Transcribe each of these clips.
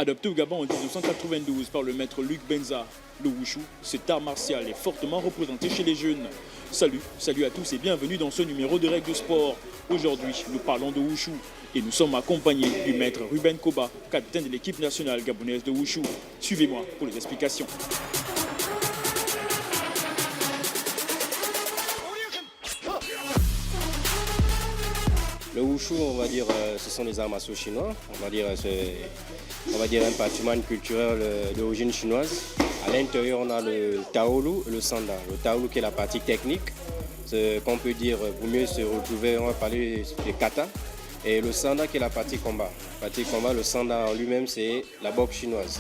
Adopté au Gabon en 1992 par le maître Luc Benza, le wushu, cet art martial est fortement représenté chez les jeunes. Salut à tous et bienvenue dans ce numéro de Règles de Sport. Aujourd'hui, nous parlons de wushu et nous sommes accompagnés du maître Ruben Koba, capitaine de l'équipe nationale gabonaise de wushu. Suivez-moi pour les explications. Le wushu, on va dire, ce sont les arts martiaux chinois. On va dire un patrimoine culturel d'origine chinoise. À l'intérieur, on a le taolu et le sanda. Le taolu qui est la partie technique, ce qu'on peut dire, pour mieux se retrouver, on va parler des kata. Et le sanda qui est la partie combat. La partie combat, le sanda en lui-même, c'est la boxe chinoise.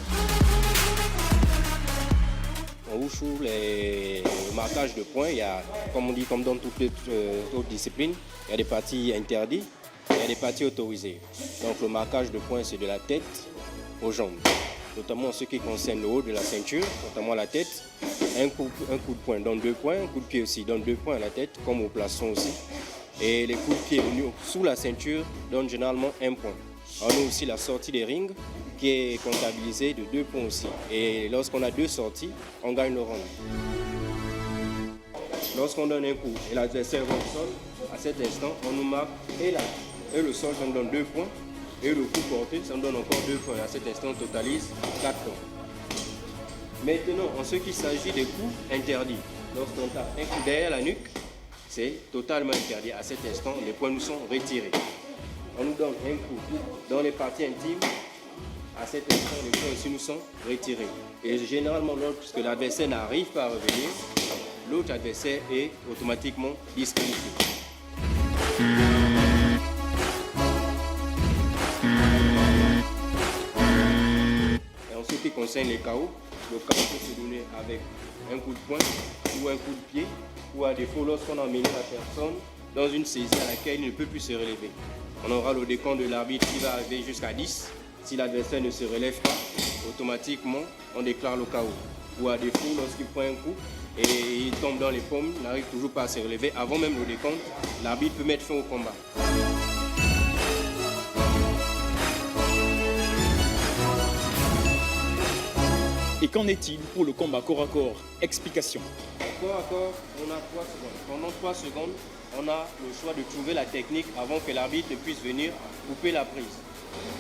En wushu, le marquage de points, il y a, comme on dit, comme dans toutes les autres disciplines, il y a des parties interdites, il y a des parties autorisées. Donc le marquage de points, c'est de la tête aux jambes, notamment ce qui concerne le haut de la ceinture, notamment la tête. Un coup de poing donne 2 points, un coup de pied aussi donne 2 points à la tête, comme au plastron aussi. Et les coups de pied sous la ceinture donnent généralement 1 point. On a aussi la sortie des rings qui est comptabilisée de 2 points aussi. Et lorsqu'on a 2 sorties, on gagne le round. Lorsqu'on donne un coup et l'adversaire va au sol, à cet instant, on nous marque et le sol, ça nous donne 2 points. Et le coup porté, ça nous donne encore 2 points. À cet instant, on totalise 4 points. Maintenant, en ce qui s'agit des coups interdits, lorsqu'on tape un coup derrière la nuque, c'est totalement interdit. À cet instant, les points nous sont retirés. On nous donne un coup dans les parties intimes. À cet instant, les points aussi nous sont retirés. Et généralement, lorsque l'adversaire n'arrive pas à revenir, l'autre adversaire est automatiquement disqualifié. Et en ce qui concerne les KO, le KO peut se donner avec un coup de poing ou un coup de pied, ou à défaut lorsqu'on a mené la personne dans une saisie à laquelle il ne peut plus se relever. On aura le décompte de l'arbitre qui va arriver jusqu'à 10. Si l'adversaire ne se relève pas, automatiquement on déclare le KO. Ou à défaut, lorsqu'il prend un coup et il tombe dans les pommes, il n'arrive toujours pas à se relever, avant même le décompte, l'arbitre peut mettre fin au combat. Et qu'en est-il pour le combat corps à corps? Explication. Corps à corps, on a 3 secondes. Pendant 3 secondes, on a le choix de trouver la technique avant que l'arbitre puisse venir couper la prise.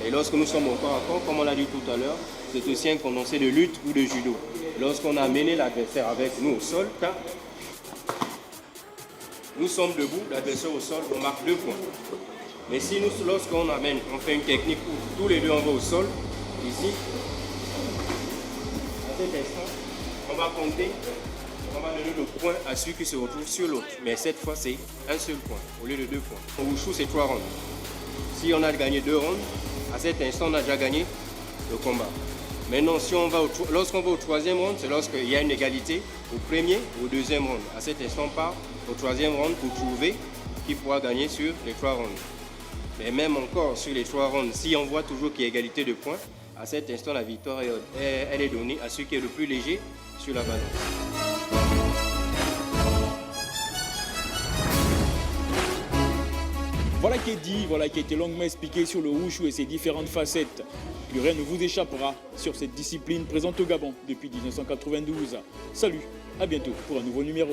Et lorsque nous sommes au corps à corps, comme on l'a dit tout à l'heure, c'est aussi un condensé de lutte ou de judo. Lorsqu'on a mené l'adversaire avec nous au sol, nous sommes debout, l'adversaire au sol, on marque 2 points. Mais si lorsqu'on amène, on fait une technique où tous les deux on va au sol, ici, à cet instant, on va compter, on va donner le point à celui qui se retrouve sur l'autre. Mais cette fois, c'est un seul point au lieu de 2 points. Au wushu, c'est 3 rounds. Si on a gagné 2 rounds, à cet instant, on a déjà gagné le combat. Maintenant, lorsqu'on va au 3e round, c'est lorsqu'il y a une égalité au premier ou au 2e round. À cet instant, on part au 3e round pour trouver qui pourra gagner sur les 3 rounds. Mais même encore sur les 3 rounds, si on voit toujours qu'il y a égalité de points, à cet instant, la victoire elle est donnée à celui qui est le plus léger sur la balance. Voilà qui est dit, voilà qui a été longuement expliqué sur le wushu et ses différentes facettes. Plus rien ne vous échappera sur cette discipline présente au Gabon depuis 1992. Salut, à bientôt pour un nouveau numéro.